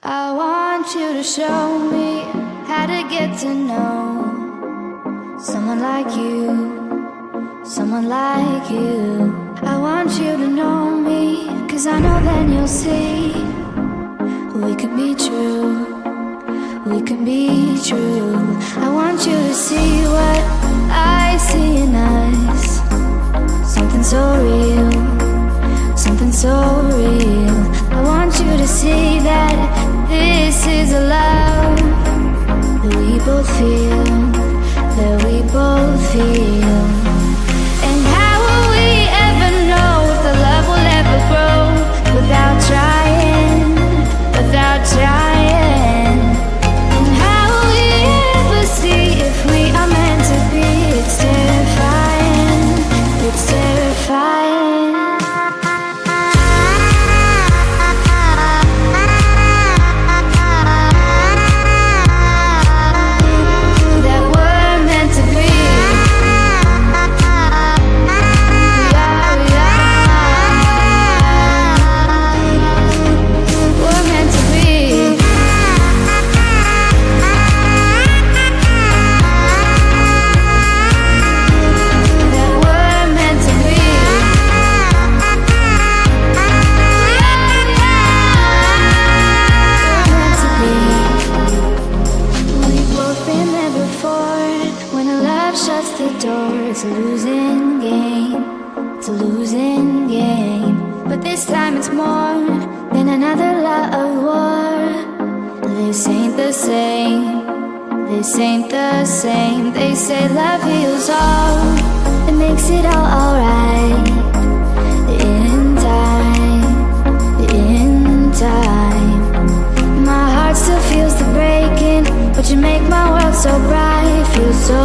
I want you to show me how to get to know someone like you, someone like you. I want you to know me, 'cause I know then you'll see we can be true, we can be true. I want you to see what I see in us, something so real, something so real. I want you to see that this is a love that we both feel, that we both feel. And how will we ever know if the love will ever grow without trying, without trying? And how will we ever see if we are meant to be? It's terrifying, it's terrifying. It's a losing game, it's a losing game. But this time it's more than another lot of war. This ain't the same, this ain't the same. They say love heals all, it makes it all alright. In time, in time. My heart still feels the breaking, but you make my world so bright. Feels so